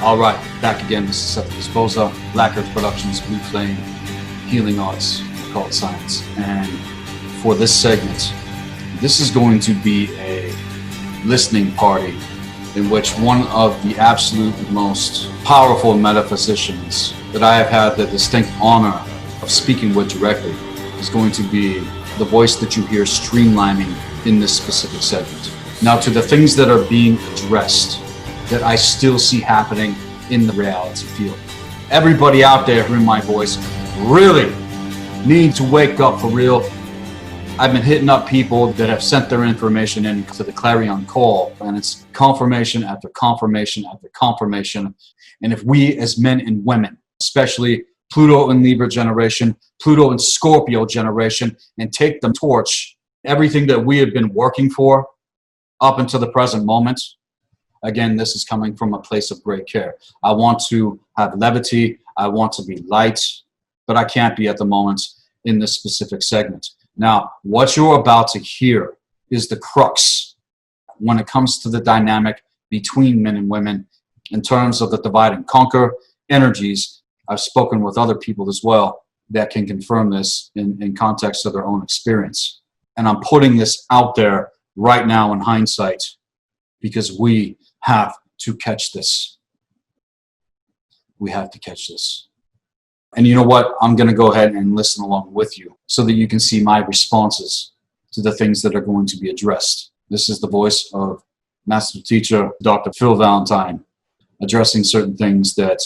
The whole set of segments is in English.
All right, back again. This is Sethikus Boza, Black Earth Productions, replaying healing arts, occult science. And for this segment, this is going to be a listening party in which one of the absolute most powerful metaphysicians that I have had the distinct honor of speaking with directly is going to be the voice that you hear streamlining in this specific segment. Now, to the things that are being addressed that I still see happening in the reality field. Everybody out there hearing my voice really need to wake up for real. I've been hitting up people that have sent their information in to the clarion call, and it's confirmation after confirmation after confirmation. And if we as men and women, especially Pluto and Libra generation, Pluto and Scorpio generation, and take the torch, everything that we have been working for up until the present moment, again, this is coming from a place of great care. I want to have levity, I want to be light, but I can't be at the moment in this specific segment. Now, what you're about to hear is the crux when it comes to the dynamic between men and women in terms of the divide and conquer energies. I've spoken with other people as well that can confirm this in context of their own experience. And I'm putting this out there right now in hindsight because we have to catch this. We have to catch this. And you know what? I'm going to go ahead and listen along with you so that you can see my responses to the things that are going to be addressed. This is the voice of Master Teacher Dr. Phil Valentine addressing certain things that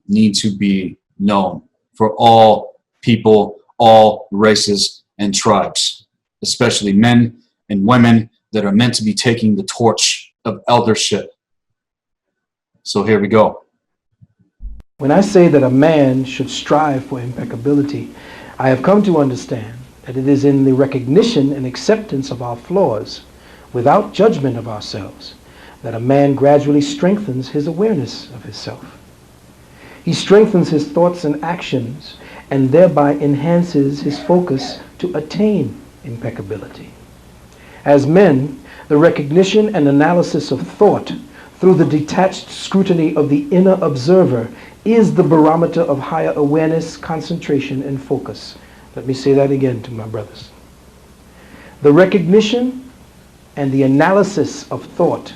need to be known for all people, all races and tribes, especially men and women that are meant to be taking the torch of eldership. So here we go. When I say that a man should strive for impeccability, I have come to understand that it is in the recognition and acceptance of our flaws, without judgment of ourselves, that a man gradually strengthens his awareness of himself. He strengthens his thoughts and actions and thereby enhances his focus to attain impeccability. As men, the recognition and analysis of thought through the detached scrutiny of the inner observer is the barometer of higher awareness, concentration, and focus. Let me say that again to my brothers. The recognition and the analysis of thought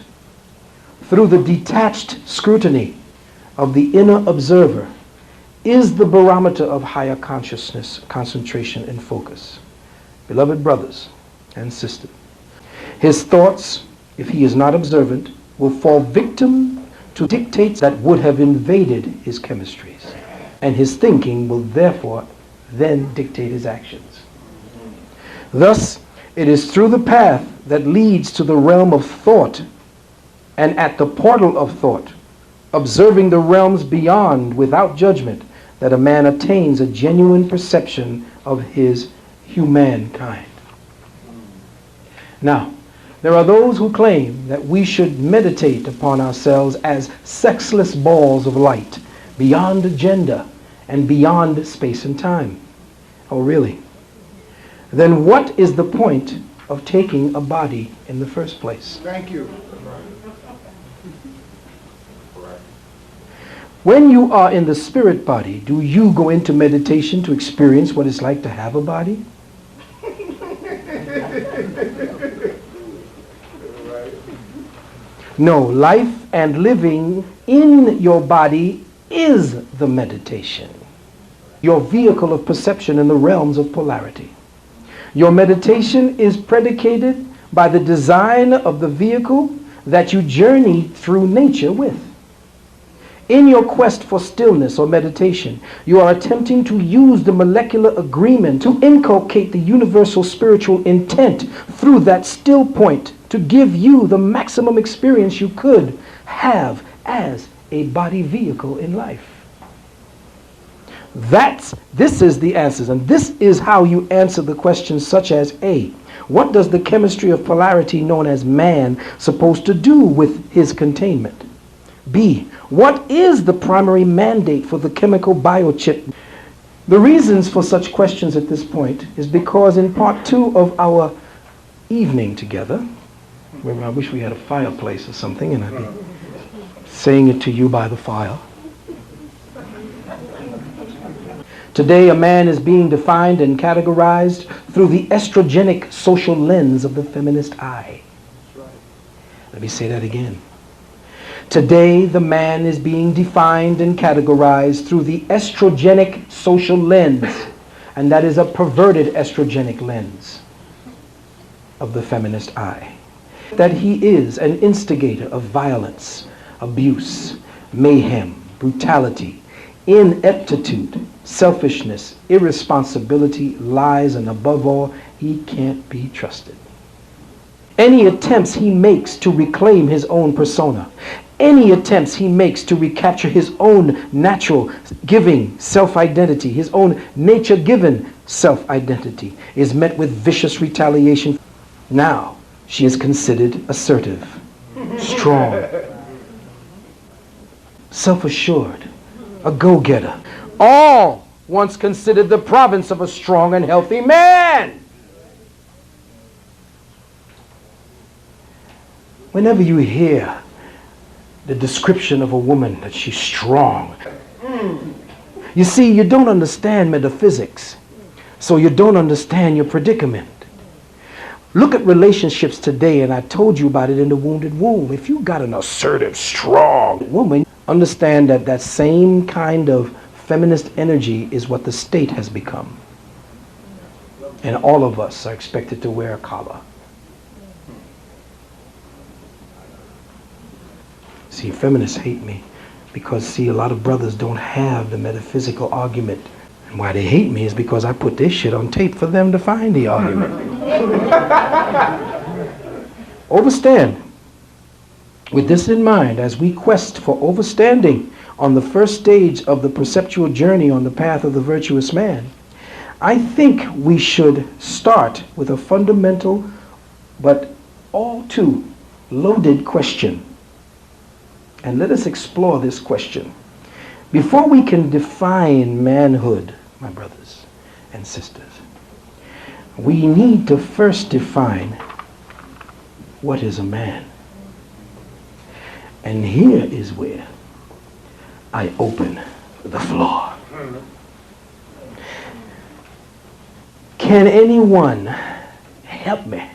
through the detached scrutiny of the inner observer is the barometer of higher consciousness, concentration, and focus. Beloved brothers and sisters, his thoughts, if he is not observant, will fall victim to dictates that would have invaded his chemistries, and his thinking will therefore then dictate his actions. Thus, it is through the path that leads to the realm of thought, and at the portal of thought, observing the realms beyond without judgment, that a man attains a genuine perception of his humankind. Now, there are those who claim that we should meditate upon ourselves as sexless balls of light, beyond agenda and beyond space and time. Oh, really? Then what is the point of taking a body in the first place? Thank you. When you are in the spirit body, do you go into meditation to experience what it's like to have a body? No, life and living in your body is the meditation, your vehicle of perception in the realms of polarity. Your meditation is predicated by the design of the vehicle that you journey through nature with. In your quest for stillness or meditation, you are attempting to use the molecular agreement to inculcate the universal spiritual intent through that still point to give you the maximum experience you could have as a body vehicle in life. This is the answers, and this is how you answer the questions such as A, what does the chemistry of polarity known as man supposed to do with his containment? B, what is the primary mandate for the chemical biochip? The reasons for such questions at this point is because in part 2 of our evening together, where I wish we had a fireplace or something and I'd be saying it to you by the fire. Today, a man is being defined and categorized through the estrogenic social lens of the feminist eye. Let me say that again. Today, the man is being defined and categorized through the estrogenic social lens, and that is a perverted estrogenic lens of the feminist eye. That he is an instigator of violence, abuse, mayhem, brutality, ineptitude, selfishness, irresponsibility, lies, and above all, he can't be trusted. Any attempts he makes to reclaim his own persona, any attempts he makes to recapture his own natural giving self-identity, his own nature-given self-identity, is met with vicious retaliation. Now, she is considered assertive, strong, self-assured, a go-getter. All once considered the province of a strong and healthy man. Whenever you hear the description of a woman that she's strong, you see, you don't understand metaphysics, so you don't understand your predicament. Look at relationships today, and I told you about it in the Wounded Womb. If you got an assertive, strong woman, understand that that same kind of feminist energy is what the state has become. And all of us are expected to wear a collar. See, feminists hate me because, see, a lot of brothers don't have the metaphysical argument. And why they hate me is because I put this shit on tape for them to find the argument. Overstand. With this in mind, as we quest for overstanding on the first stage of the perceptual journey on the path of the virtuous man, I think we should start with a fundamental but all too loaded question. And let us explore this question. Before we can define manhood, my brothers and sisters, we need to first define what is a man. And here is where I open the floor. Can anyone help me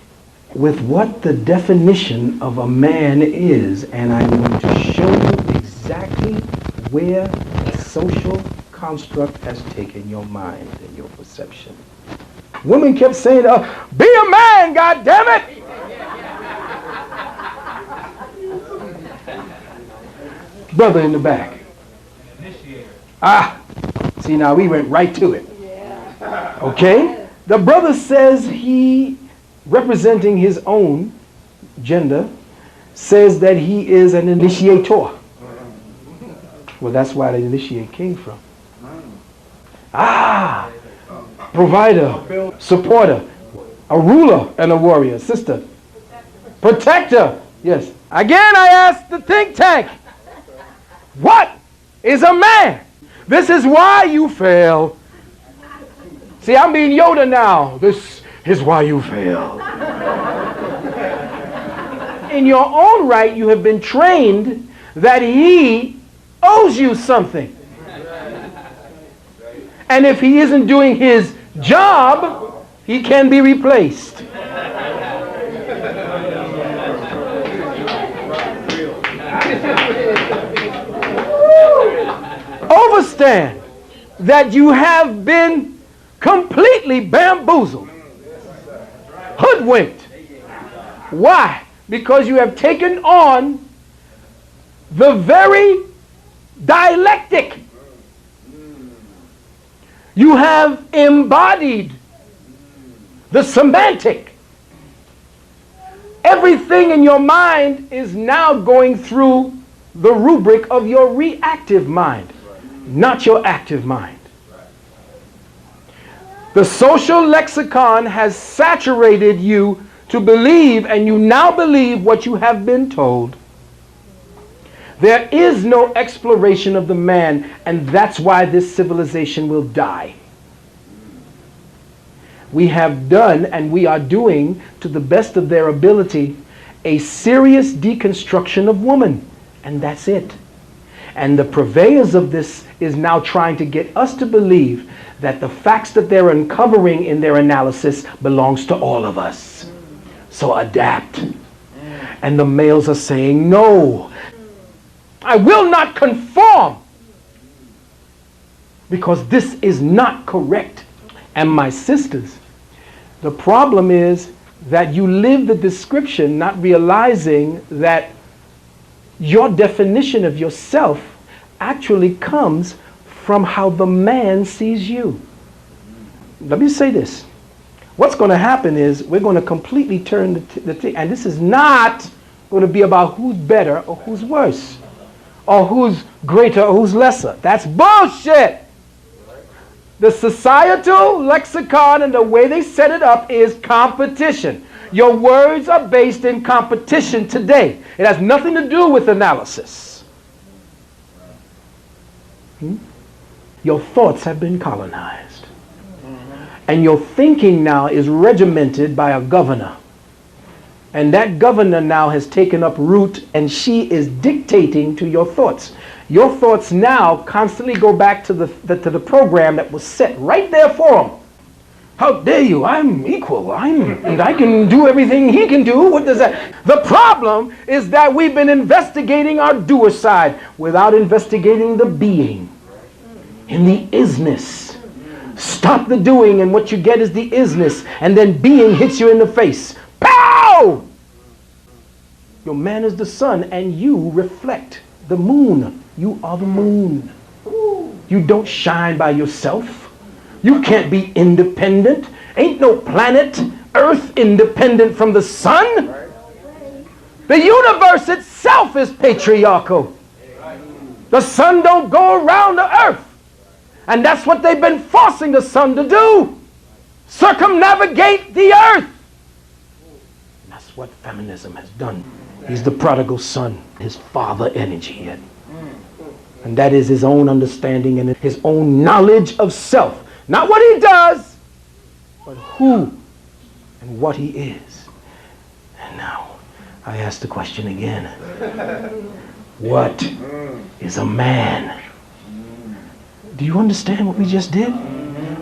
with what the definition of a man is? And I'm going to show you exactly where the social construct has taken your mind and your perception. Women kept saying, be a man, goddammit! Brother in the back. See, now we went right to it. Okay? The brother says he, representing his own gender, says that he is an initiator. Well, that's why the initiate came from. Provider, supporter, a ruler and a warrior, sister. Protector. Yes. Again, I ask the think tank, what is a man? This is why you fail. See, I'm being Yoda now. This is why you fail. In your own right, you have been trained that he owes you something. And if he isn't doing his job, he can be replaced. Overstand that you have been completely bamboozled, hoodwinked. Why? Because you have taken on the very dialectic. You have embodied the semantic. Everything in your mind is now going through the rubric of your reactive mind, not your active mind. The social lexicon has saturated you to believe, and you now believe what you have been told. There is no exploration of the man, and that's why this civilization will die. We have done, and we are doing, to the best of their ability, a serious deconstruction of woman. And that's it. And the purveyors of this is now trying to get us to believe that the facts that they're uncovering in their analysis belongs to all of us. So adapt. And the males are saying, no, I will not conform, because this is not correct. And my sisters, the problem is that you live the description not realizing that your definition of yourself actually comes from how the man sees you. Let me say this. What's going to happen is we're going to completely turn the thing, and this is not going to be about who's better or who's worse, or who's greater or who's lesser. That's bullshit. The societal lexicon and the way they set it up is competition. Your words are based in competition today. It has nothing to do with analysis. Your thoughts have been colonized. And your thinking now is regimented by a governor. And that governor now has taken up root, and she is dictating to your thoughts. Your thoughts now constantly go back to the program that was set right there for them. How dare you? I'm equal. And I can do everything he can do. What does that? The problem is that we've been investigating our doer side without investigating the being in the isness. Stop the doing, and what you get is the isness, and then being hits you in the face. Pow! Your man is the sun, and you reflect the moon. You are the moon. You don't shine by yourself. You can't be independent. Ain't no planet Earth independent from the sun. The universe itself is patriarchal. The sun don't go around the earth. And that's what they've been forcing the sun to do. Circumnavigate the earth. And that's what feminism has done. He's the prodigal son, his father energy yet. And that is his own understanding and his own knowledge of self. Not what he does, but who and what he is. And now, I ask the question again. What is a man? Do you understand what we just did?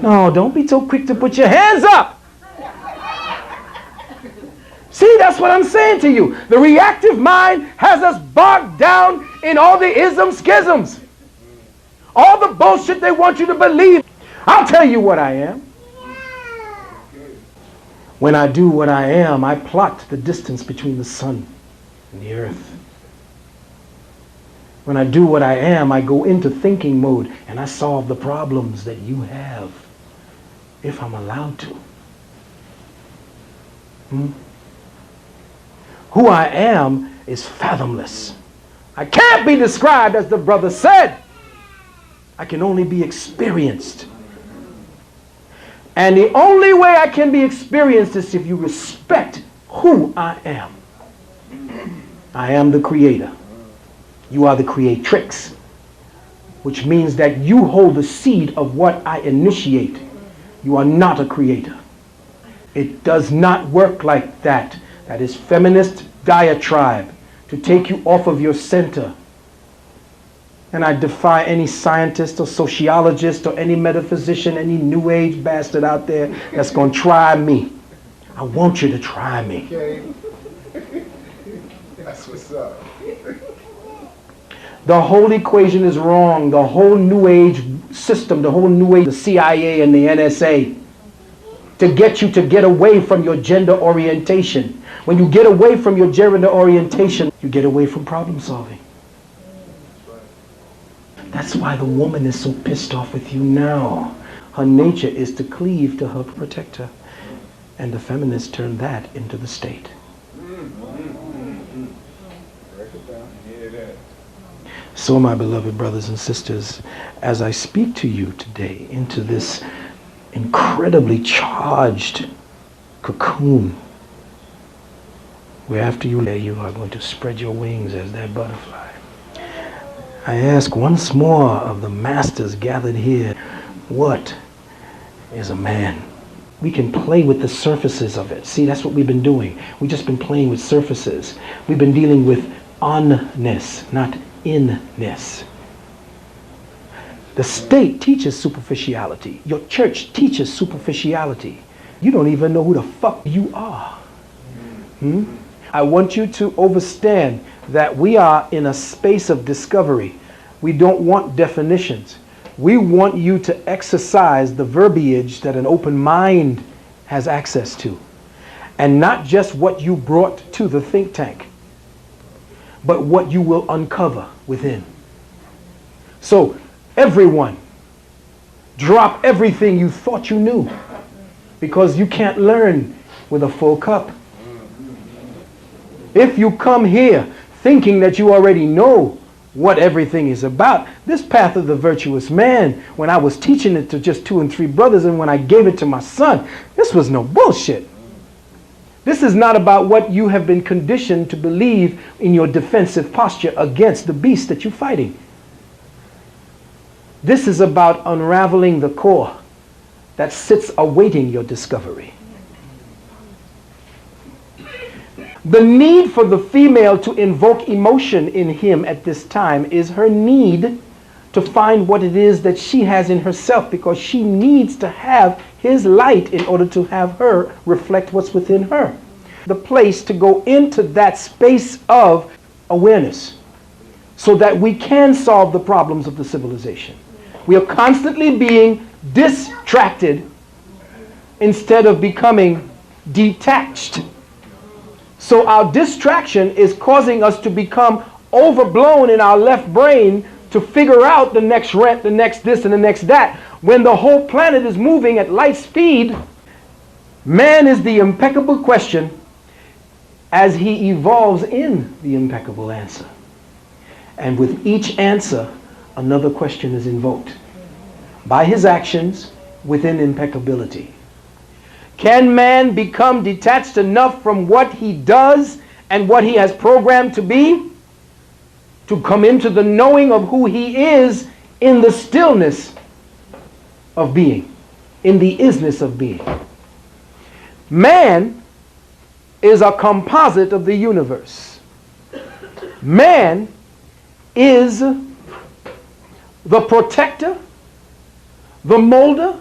No, don't be so quick to put your hands up. See, that's what I'm saying to you. The reactive mind has us bogged down in all the ism-schisms. All the bullshit they want you to believe. I'll tell you what I am. When I do what I am, I plot the distance between the sun and the earth. When I do what I am, I go into thinking mode and I solve the problems that you have, if I'm allowed to. Who I am is fathomless. I can't be described as the brother said. I can only be experienced. And the only way I can be experienced is if you respect who I am. I am the creator. You are the creatrix, which means that you hold the seed of what I initiate. You are not a creator. It does not work like that. That is feminist diatribe to take you off of your center. And I defy any scientist or sociologist or any metaphysician, any new age bastard out there that's going to try me. I want you to try me. Okay. That's what's up. The whole equation is wrong. The whole new age system, the whole new age, the CIA and the NSA, to get you to get away from your gender orientation. When you get away from your gender orientation, you get away from problem solving. That's why the woman is so pissed off with you now. Her nature is to cleave to her protector. And the feminists turn that into the state. So, my beloved brothers and sisters, as I speak to you today into this incredibly charged cocoon, where after you lay, you are going to spread your wings as that butterfly. I ask once more of the masters gathered here, what is a man? We can play with the surfaces of it. See, that's what we've been doing. We've just been playing with surfaces. We've been dealing with onness, not inness. The state teaches superficiality. Your church teaches superficiality. You don't even know who the fuck you are. I want you to understand that we are in a space of discovery. We don't want definitions. We want you to exercise the verbiage that an open mind has access to. And not just what you brought to the think tank, but what you will uncover within. So, everyone, drop everything you thought you knew, because you can't learn with a full cup. If you come here thinking that you already know what everything is about, this path of the virtuous man, when I was teaching it to just 2 and 3 brothers, and when I gave it to my son, this was no bullshit. This is not about what you have been conditioned to believe in your defensive posture against the beast that you're fighting. This is about unraveling the core that sits awaiting your discovery. The need for the female to invoke emotion in him at this time is her need to find what it is that she has in herself, because she needs to have his light in order to have her reflect what's within her. The place to go into that space of awareness so that we can solve the problems of the civilization. We are constantly being distracted instead of becoming detached. So our distraction is causing us to become overblown in our left brain to figure out the next rent, the next this, and the next that. When the whole planet is moving at light speed, man is the impeccable question as he evolves in the impeccable answer. And with each answer, another question is invoked by his actions within impeccability. Can man become detached enough from what he does and what he has programmed to be to come into the knowing of who he is in the stillness of being, in the isness of being? Man is a composite of the universe. Man is the protector, the molder,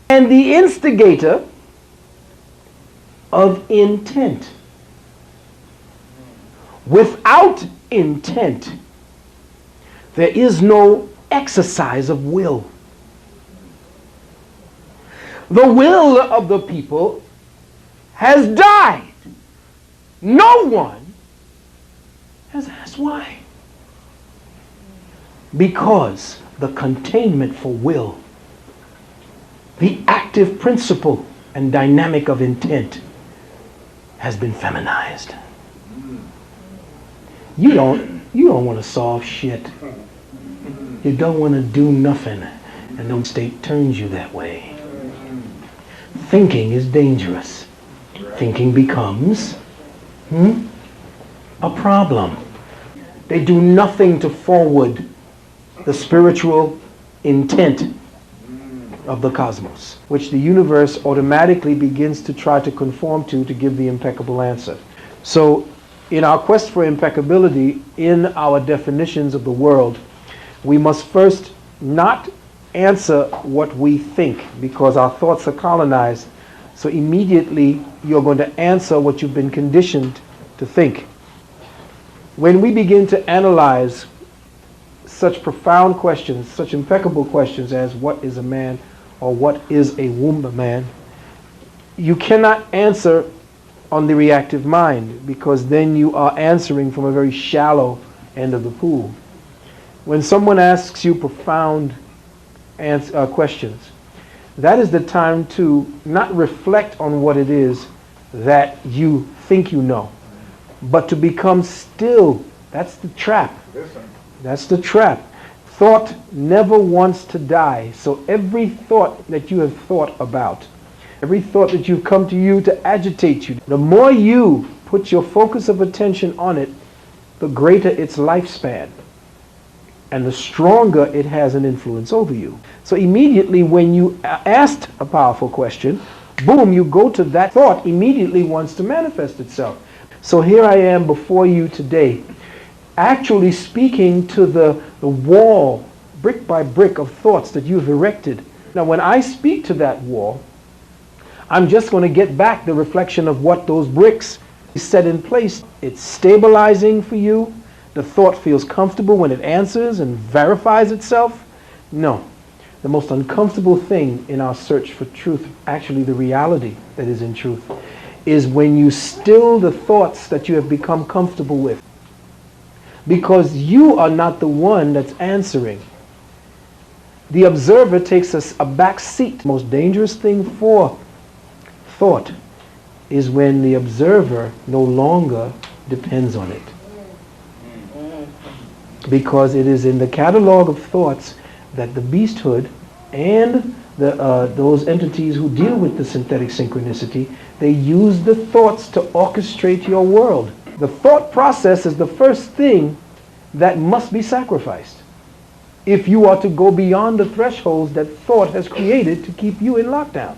and the instigator of intent. Without intent, there is no exercise of will. The will of the people has died. No one has asked why. Because the containment for will, the active principle and dynamic of intent, has been feminized. You don't want to solve shit. You don't want to do nothing, and no state turns you that way. Thinking is dangerous. Thinking becomes a problem. They do nothing to forward the spiritual intent of the cosmos, which the universe automatically begins to try to conform to give the impeccable answer. So in our quest for impeccability, in our definitions of the world, we must first not answer what we think, because our thoughts are colonized. So immediately you're going to answer what you've been conditioned to think. When we begin to analyze such profound questions, such impeccable questions as what is a man or what is a woman, you cannot answer on the reactive mind, because then you are answering from a very shallow end of the pool. When someone asks you profound questions, that is the time to not reflect on what it is that you think you know, but to become still. That's the trap. That's the trap. Thought never wants to die. So every thought that you have thought about, every thought that you've come to you to agitate you, the more you put your focus of attention on it, the greater its lifespan, and the stronger it has an influence over you. So immediately when you asked a powerful question, boom, you go to that thought immediately wants to manifest itself. So here I am before you today, actually speaking to the wall, brick by brick, of thoughts that you've erected. Now when I speak to that wall, I'm just going to get back the reflection of what those bricks set in place. It's stabilizing for you. The thought feels comfortable when it answers and verifies itself. No. The most uncomfortable thing in our search for truth, actually the reality that is in truth, is when you still the thoughts that you have become comfortable with. Because you are not the one that's answering. The observer takes a back seat. The most dangerous thing for thought is when the observer no longer depends on it. Because it is in the catalog of thoughts that the beasthood and those entities who deal with the synthetic synchronicity, they use the thoughts to orchestrate your world. The thought process is the first thing that must be sacrificed if you are to go beyond the thresholds that thought has created to keep you in lockdown.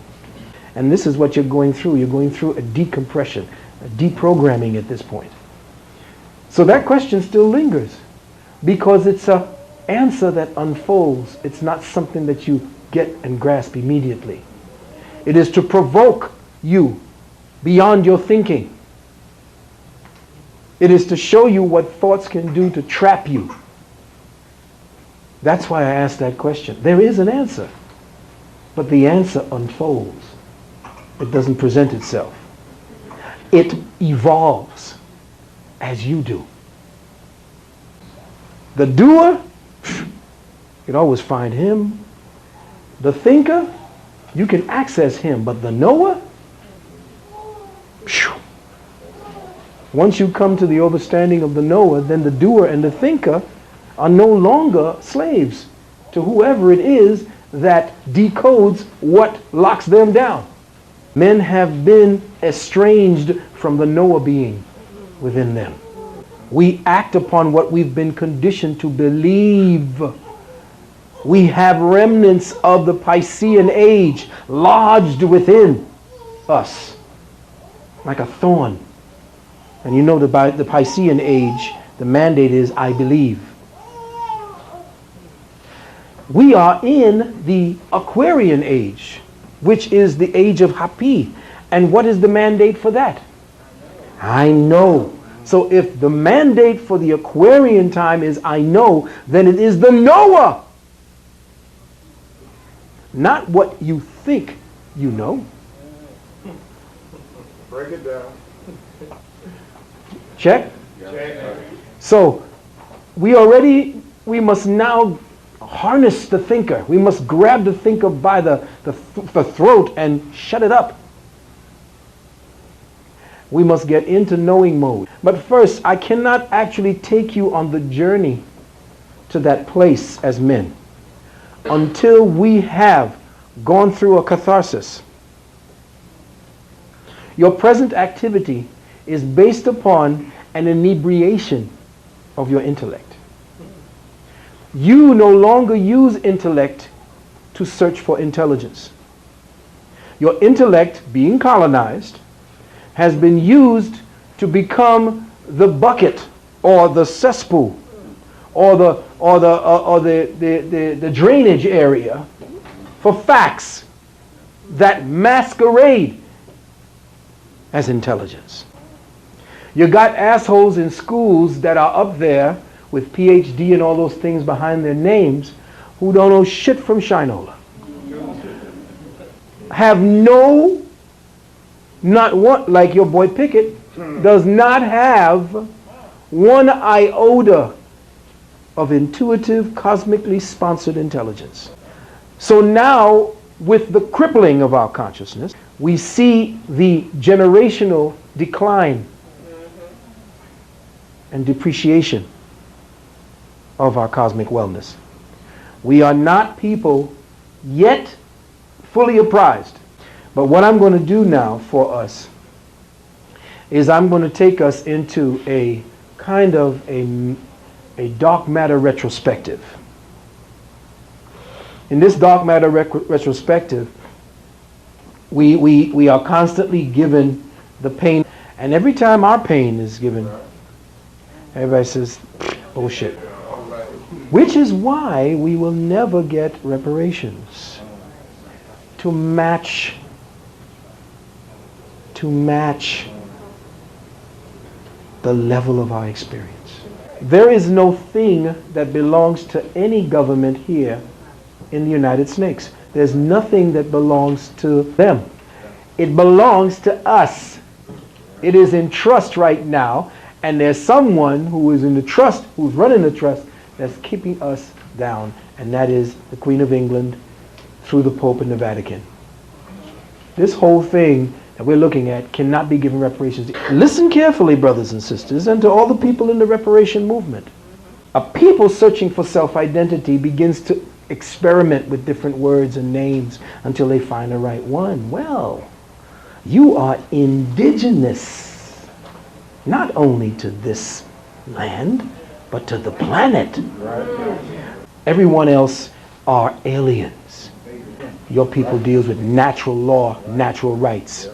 And this is what you're going through. You're going through a decompression, a deprogramming at this point. So that question still lingers because it's an answer that unfolds. It's not something that you get and grasp immediately. It is to provoke you beyond your thinking. It is to show you what thoughts can do to trap you. That's why I asked that question. There is an answer, but the answer unfolds. It doesn't present itself. It evolves as you do. The doer, you can always find him. The thinker, you can access him, but the knower, once you come to the understanding of the knower, then the doer and the thinker are no longer slaves to whoever it is that decodes what locks them down. Men have been estranged from the knower being within them. We act upon what we've been conditioned to believe. We have remnants of the Piscean age lodged within us, like a thorn. And you know the Piscean age, the mandate is, I believe. We are in the Aquarian age, which is the age of Hapi. And what is the mandate for that? I know. So if the mandate for the Aquarian time is I know, then it is the knower. Not what you think you know. Break it down. Check? Check. So we must now harness the thinker. We must grab the thinker by the throat and shut it up. We must get into knowing mode. But first, I cannot actually take you on the journey to that place as men until we have gone through a catharsis. Your present activity is based upon an inebriation of your intellect. You no longer use intellect to search for intelligence. Your intellect, being colonized, has been used to become the bucket or the cesspool or the drainage area for facts that masquerade as intelligence. You got assholes in schools that are up there with PhD and all those things behind their names who don't know shit from Shinola. Have not one, like your boy Pickett, does not have one iota of intuitive, cosmically sponsored intelligence. So now, with the crippling of our consciousness, we see the generational decline and depreciation of our cosmic wellness. We are not people yet fully apprised. But what I'm going to do now for us is I'm going to take us into a kind of a dark matter retrospective. In this dark matter retrospective, we are constantly given the pain And every time our pain is given, everybody says, bullshit. Which is why we will never get reparations to match the level of our experience. There is no thing that belongs to any government here in the United States. There's nothing that belongs to them. It belongs to us. It is in trust right now, and there's someone who is in the trust, who's running the trust, that's keeping us down, and that is the Queen of England through the Pope and the Vatican. This whole thing that we're looking at cannot be given reparations. Listen carefully, brothers and sisters, and to all the people in the reparation movement. A people searching for self-identity begins to experiment with different words and names until they find the right one. Well, you are indigenous, not only to this land, but to the planet. Everyone else are aliens. Your people deals with natural law, natural rights.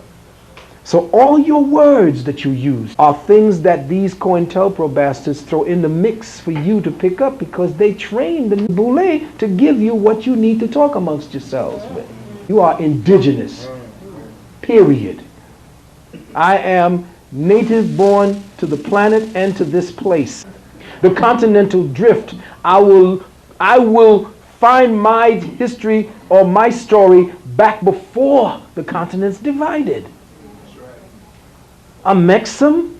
So all your words that you use are things that these COINTELPRO bastards throw in the mix for you to pick up, because they trained the Boule to give you what you need to talk amongst yourselves with. You are indigenous, period. I am native born to the planet and to this place. The continental drift, I will find my history or my story back before the continents divided. Amexem,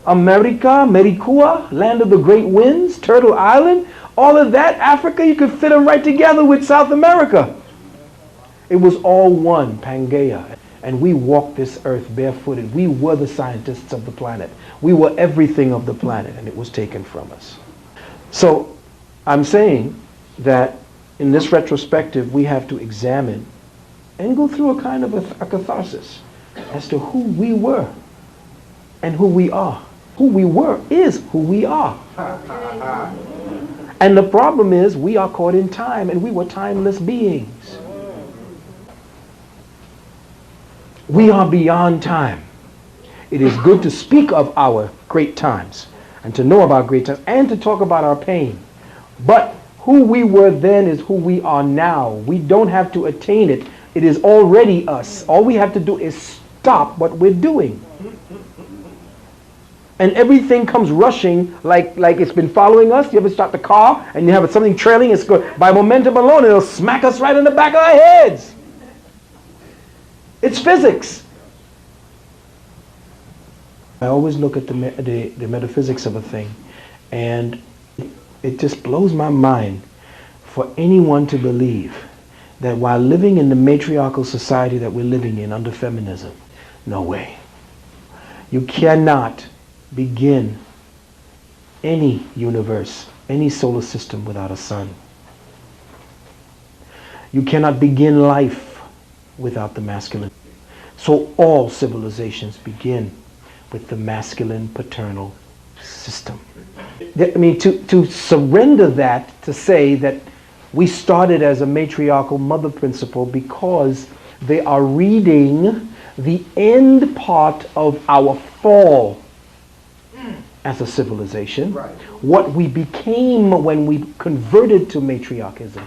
America, Mericua, land of the great winds, Turtle Island, all of that, Africa, you could fit them right together with South America. It was all one, Pangea. And we walked this earth barefooted. We were the scientists of the planet. We were everything of the planet, and it was taken from us. So I'm saying that in this retrospective, we have to examine and go through a kind of a catharsis as to who we were and who we are. Who we were is who we are. And the problem is we are caught in time, and we were timeless beings. We are beyond time. It is good to speak of our great times and to know about great times and to talk about our pain. But who we were then is who we are now. We don't have to attain it. It is already us. All we have to do is stop what we're doing. And everything comes rushing like it's been following us. You ever start the car and you have something trailing? It's good. By momentum alone, it'll smack us right in the back of our heads. It's physics. I always look at the metaphysics of a thing, and it just blows my mind for anyone to believe that while living in the matriarchal society that we're living in under feminism, no way. You cannot begin any universe, any solar system without a sun. You cannot begin life without the masculine. So all civilizations begin with the masculine paternal system. I mean, to surrender that, to say that we started as a matriarchal mother principle because they are reading the end part of our fall as a civilization, right. What we became when we converted to matriarchism.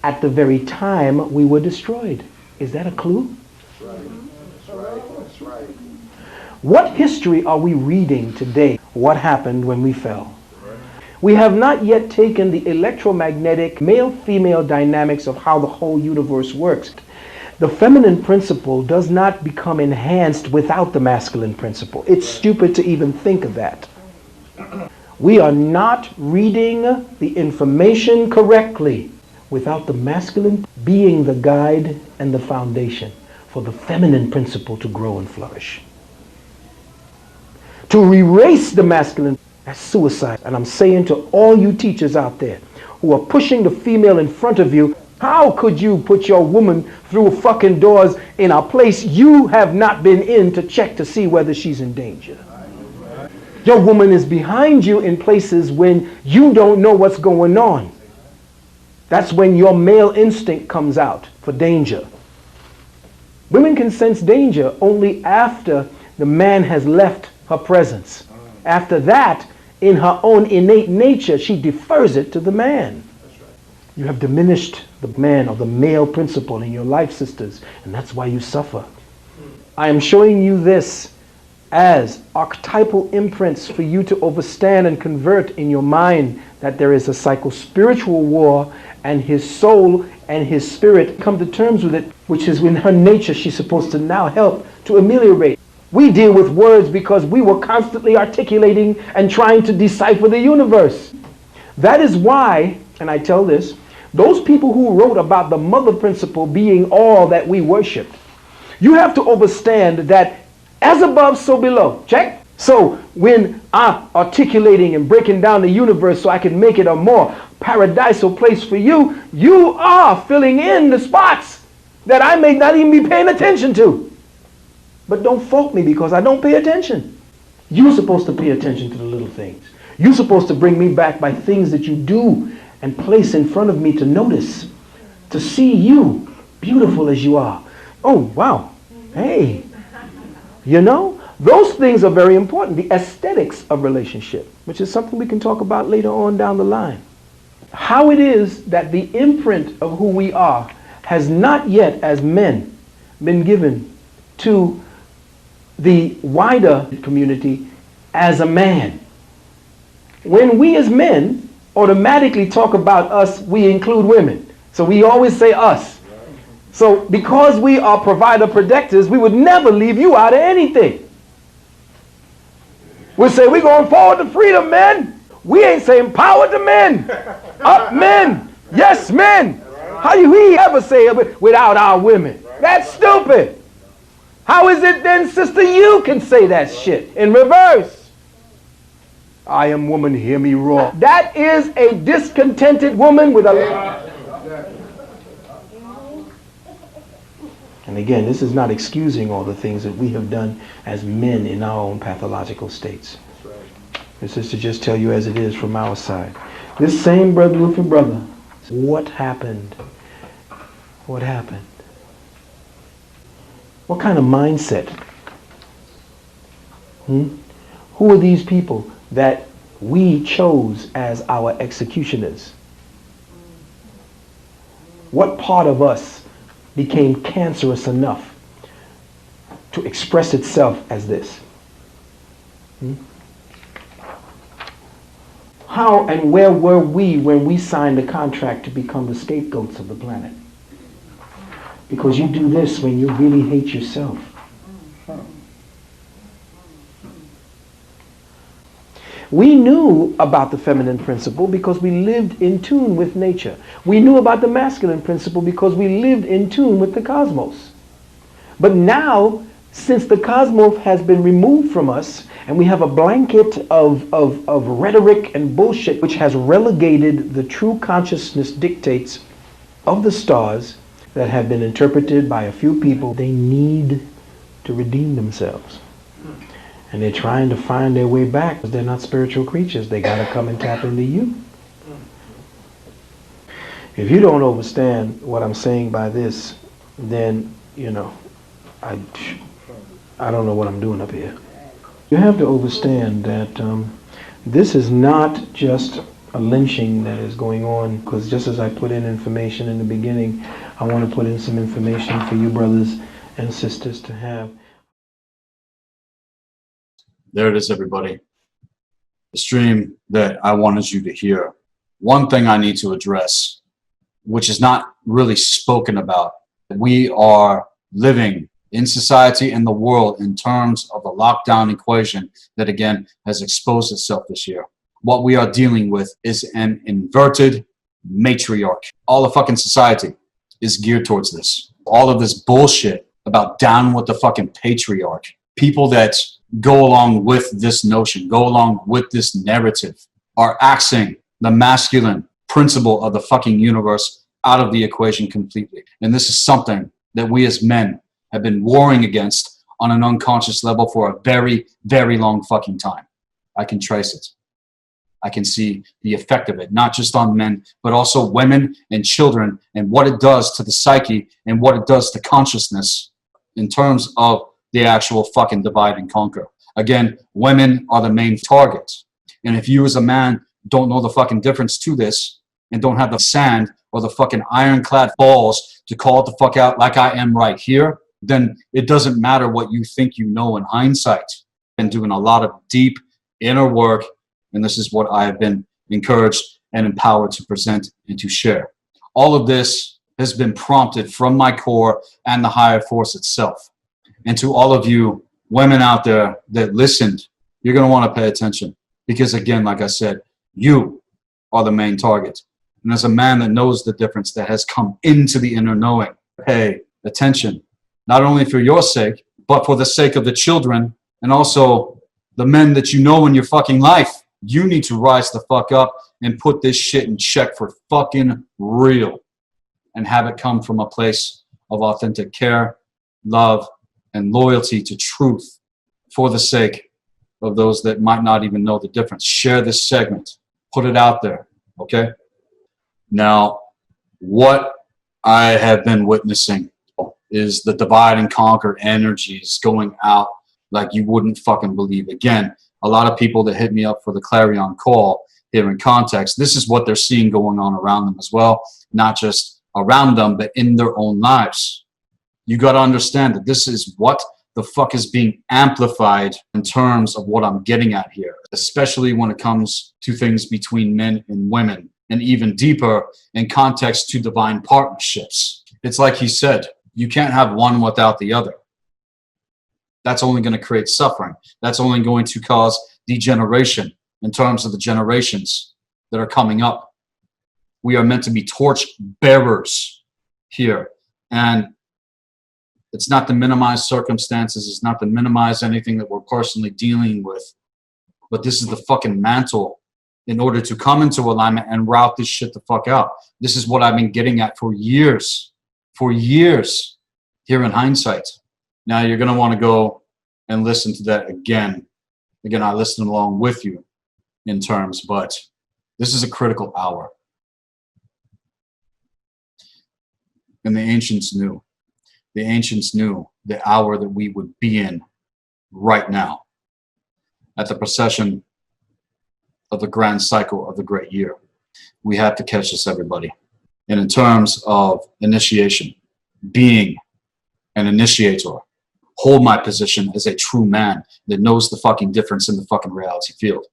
At the very time we were destroyed. Is that a clue? That's right. That's right. That's right. What history are we reading today? What happened when we fell? Right. We have not yet taken the electromagnetic male-female dynamics of how the whole universe works. The feminine principle does not become enhanced without the masculine principle. It's stupid to even think of that. We are not reading the information correctly without the masculine being the guide and the foundation for the feminine principle to grow and flourish. To erase the masculine, that's suicide. And I'm saying to all you teachers out there who are pushing the female in front of you, how could you put your woman through fucking doors in a place you have not been in to check to see whether she's in danger? Your woman is behind you in places when you don't know what's going on. That's when your male instinct comes out for danger. Women can sense danger only after the man has left her presence. After that, in her own innate nature, she defers it to the man. You have diminished the man or the male principle in your life, sisters, and that's why you suffer. I am showing you this as archetypal imprints for you to overstand and convert in your mind that there is a psycho-spiritual war, and his soul and his spirit come to terms with it, which is in her nature she's supposed to now help to ameliorate. We deal with words because we were constantly articulating and trying to decipher the universe. That is why, and I tell this, those people who wrote about the mother principle being all that we worshiped, you have to understand that as above, so below. Check? So when I'm articulating and breaking down the universe so I can make it a more paradisal place for you, you are filling in the spots that I may not even be paying attention to. But don't fault me because I don't pay attention. You're supposed to pay attention to the little things. You're supposed to bring me back by things that you do and place in front of me to notice, to see you, beautiful as you are. Oh, wow. Hey. You know, those things are very important. The aesthetics of relationship, which is something we can talk about later on down the line. How it is that the imprint of who we are has not yet, as men, been given to the wider community as a man. When we as men automatically talk about us, we include women. So we always say us. So because we are provider protectors, we would never leave you out of anything. We say we're going forward to freedom, men. We ain't saying power to men. Up men. Yes, men. How do we ever say it without our women? That's stupid. How is it then, sister, you can say that shit in reverse? I am woman, hear me roar. That is a discontented woman with a... And again, this is not excusing all the things that we have done as men in our own pathological states. This is to just tell you as it is from our side. This same brother, Lutheran brother, what happened? What happened? What kind of mindset? Who are these people that we chose as our executioners? What part of us became cancerous enough to express itself as this? How and where were we when we signed the contract to become the scapegoats of the planet? Because you do this when you really hate yourself. We knew about the feminine principle because we lived in tune with nature. We knew about the masculine principle because we lived in tune with the cosmos. But now, since the cosmos has been removed from us, and we have a blanket of rhetoric and bullshit which has relegated the true consciousness dictates of the stars that have been interpreted by a few people, they need to redeem themselves. And they're trying to find their way back because they're not spiritual creatures. They got to come and tap into you. If you don't understand what I'm saying by this, then, you know, I don't know what I'm doing up here. You have to understand that this is not just a lynching that is going on, because just as I put in information in the beginning, I want to put in some information for you brothers and sisters to have. There it is, everybody. The stream that I wanted you to hear. One thing I need to address, which is not really spoken about, we are living in society and the world in terms of the lockdown equation that, again, has exposed itself this year. What we are dealing with is an inverted matriarch. All of fucking society is geared towards this. All of this bullshit about down with the fucking patriarch. People that go along with this notion, go along with this narrative, are axing the masculine principle of the fucking universe out of the equation completely. And this is something that we as men have been warring against on an unconscious level for a very, very long fucking time. I can trace it. I can see the effect of it, not just on men, but also women and children, and what it does to the psyche and what it does to consciousness. in terms of the actual fucking divide and conquer. Again, women are the main target. And if you as a man don't know the fucking difference to this and don't have the sand or the fucking ironclad balls to call it the fuck out like I am right here, then it doesn't matter what you think you know in hindsight. I've been doing a lot of deep inner work, and this is what I have been encouraged and empowered to present and to share. All of this has been prompted from my core and the higher force itself. And to all of you women out there that listened, you're going to want to pay attention. Because again, like I said, you are the main target. And as a man that knows the difference, that has come into the inner knowing, pay attention, not only for your sake, but for the sake of the children and also the men that you know in your fucking life. You need to rise the fuck up and put this shit in check for fucking real and have it come from a place of authentic care, love, and loyalty to truth for the sake of those that might not even know the difference. Share this segment. Put it out there, okay? Now, what I have been witnessing is the divide and conquer energies going out like you wouldn't fucking believe. Again, a lot of people that hit me up for the Clarion call here in context, this is what they're seeing going on around them as well, not just around them, but in their own lives. You got to understand that this is what the fuck is being amplified in terms of what I'm getting at here, especially when it comes to things between men and women, and even deeper in context to divine partnerships. It's like he said, you can't have one without the other. That's only going to create suffering. That's only going to cause degeneration in terms of the generations that are coming up. We are meant to be torch bearers here. And it's not to minimize circumstances. It's not to minimize anything that we're personally dealing with. But this is the fucking mantle in order to come into alignment and route this shit the fuck out. This is what I've been getting at for years here in hindsight. Now you're going to want to go and listen to that again. Again, I listened along with you in terms, but this is a critical hour. And the ancients knew. The ancients knew the hour that we would be in right now at the procession of the grand cycle of the great year. We have to catch this, everybody. And in terms of initiation, being an initiator, hold my position as a true man that knows the fucking difference in the fucking reality field.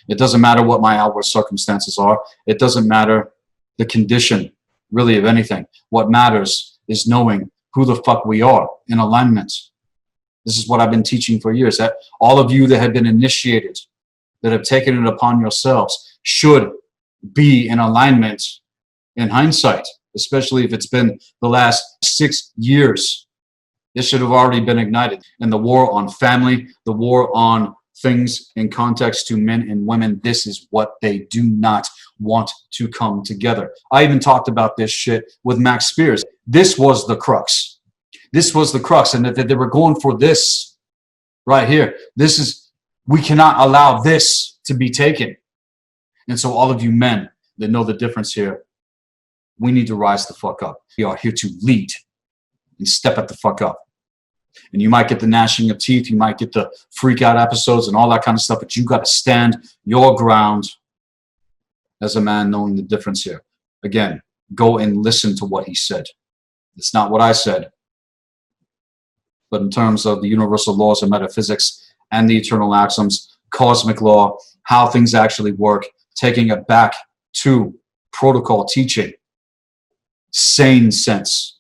It doesn't matter what my outward circumstances are. It doesn't matter the condition, really, of anything. What matters is knowing who the fuck we are in alignment. This is what I've been teaching for years, that all of you that have been initiated, that have taken it upon yourselves, should be in alignment in hindsight, especially if it's been the last 6 years. This should have already been ignited. And the war on family, the war on things in context to men and women, this is what they do not want to come together. I even talked about this shit with Max Spears. This was the crux. This was the crux. And that they were going for this right here. This is, we cannot allow this to be taken. And so all of you men that know the difference here, we need to rise the fuck up. We are here to lead and step at the fuck up. And you might get the gnashing of teeth, you might get the freak out episodes and all that kind of stuff, but you got to stand your ground as a man knowing the difference here. Again, go and listen to what he said. It's not what I said. But in terms of the universal laws of metaphysics and the eternal axioms, cosmic law, how things actually work, taking it back to protocol teaching, sane sense.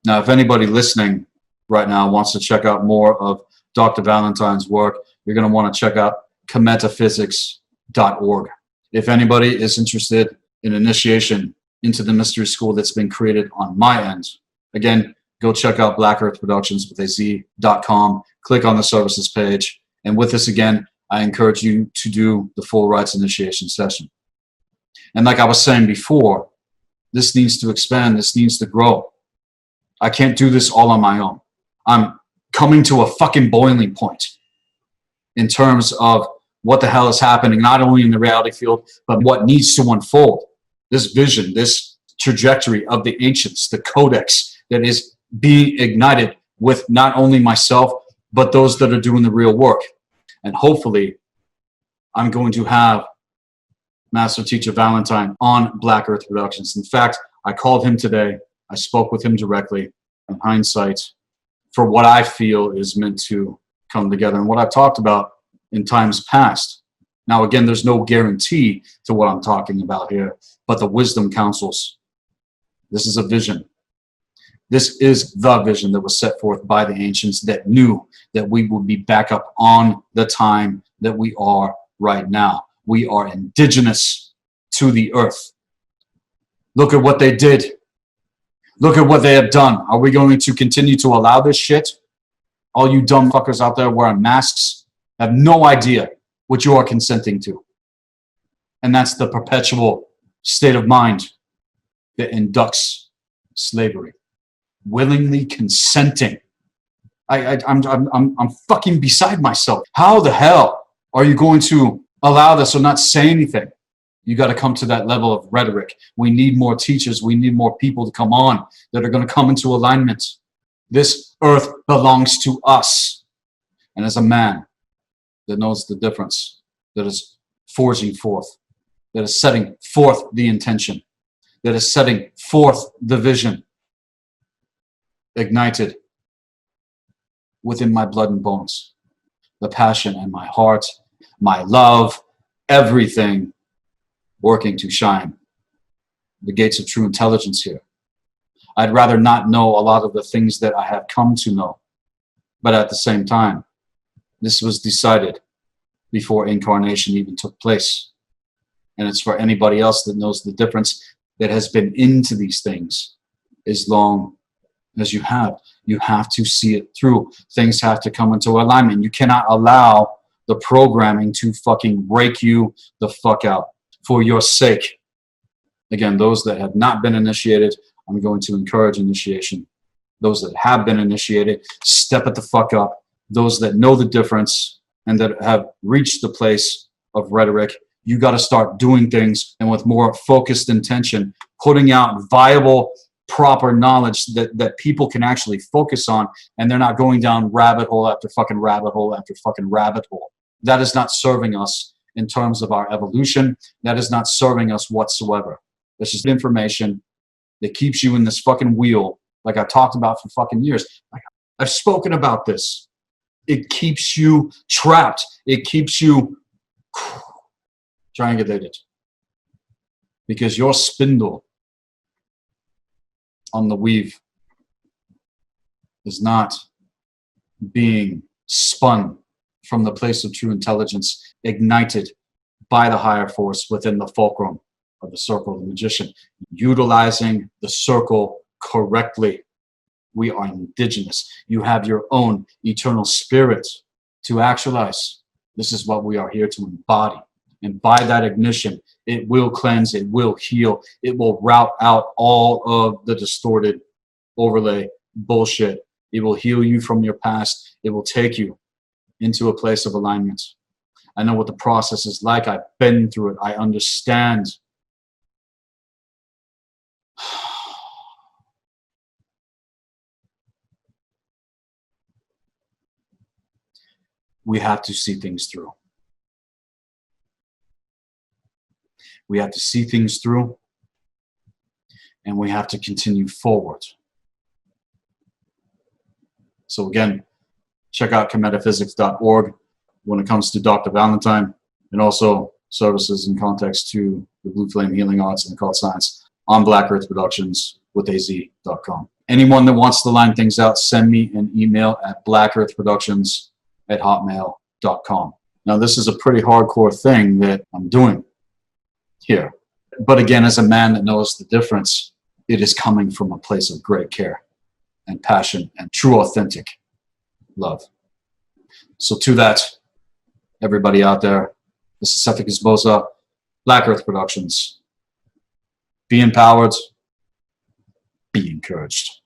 Now, if anybody listening right now wants to check out more of Dr. Valentine's work, you're going to want to check out cometaphysics.org. If anybody is interested in initiation into the mystery school that's been created on my end, again, go check out blackearthproductions with a Z.com. Click on the services page. And with this, again, I encourage you to do the full rites initiation session. And like I was saying before, this needs to expand. This needs to grow. I can't do this all on my own. I'm coming to a fucking boiling point in terms of what the hell is happening, not only in the reality field, but what needs to unfold. This vision, this trajectory of the ancients, the codex that is being ignited with not only myself, but those that are doing the real work. And hopefully, I'm going to have Master Teacher Valentine on Black Earth Productions. In fact, I called him today. I spoke with him directly. In hindsight, for what I feel is meant to come together and what I've talked about in times past. Now, again, there's no guarantee to what I'm talking about here, but the wisdom counsels. This is a vision. This is the vision that was set forth by the ancients that knew that we would be back up on the time that we are right now. We are indigenous to the earth. Look at what they did. Look at what they have done. Are we going to continue to allow this shit? All you dumb fuckers out there wearing masks have no idea what you are consenting to. And that's the perpetual state of mind that inducts slavery. Willingly consenting. I'm fucking beside myself. How the hell are you going to allow this or not say anything? You got to come to that level of rhetoric. We need more teachers. We need more people to come on that are going to come into alignment. This earth belongs to us. And as a man that knows the difference, that is forging forth, that is setting forth the intention, that is setting forth the vision, ignited within my blood and bones, the passion and my heart, my love, everything working to shine the gates of true intelligence here. I'd rather not know a lot of the things that I have come to know, but at the same time, this was decided before incarnation even took place. And it's for anybody else that knows the difference, that has been into these things as long as you have. You have to see it through. Things have to come into alignment. You cannot allow the programming to fucking break you the fuck out for your sake. Again, those that have not been initiated, I'm going to encourage initiation. Those that have been initiated, step it the fuck up. Those that know the difference and that have reached the place of rhetoric, you got to start doing things and with more focused intention, putting out viable, proper knowledge that people can actually focus on, and they're not going down rabbit hole after fucking rabbit hole after fucking rabbit hole. That is not serving us in terms of our evolution. That is not serving us whatsoever. It's just information that keeps you in this fucking wheel, like I talked about for fucking years. I've spoken about this. It keeps you trapped. It keeps you triangulated. Because your spindle on the weave is not being spun from the place of true intelligence, ignited by the higher force within the fulcrum of the circle of the magician, utilizing the circle correctly. We are indigenous. You have your own eternal spirit to actualize. This is what we are here to embody. And by that ignition, it will cleanse, it will heal, it will route out all of the distorted overlay bullshit. It will heal you from your past. It will take you into a place of alignment. I know what the process is like. I've been through it. I understand. We have to see things through. We have to see things through, and we have to continue forward. So again, check out cometaphysics.org when it comes to Dr. Valentine, and also services and context to the Blue Flame Healing Arts and Occult Science on Black Earth Productions with az.com. Anyone that wants to line things out, send me an email at blackearthproductions@hotmail.com. Now, this is a pretty hardcore thing that I'm doing here. But again, as a man that knows the difference, it is coming from a place of great care and passion and true, authentic love. So to that, everybody out there, this is Sethikus Boza, Black Earth Productions. Be empowered, be encouraged.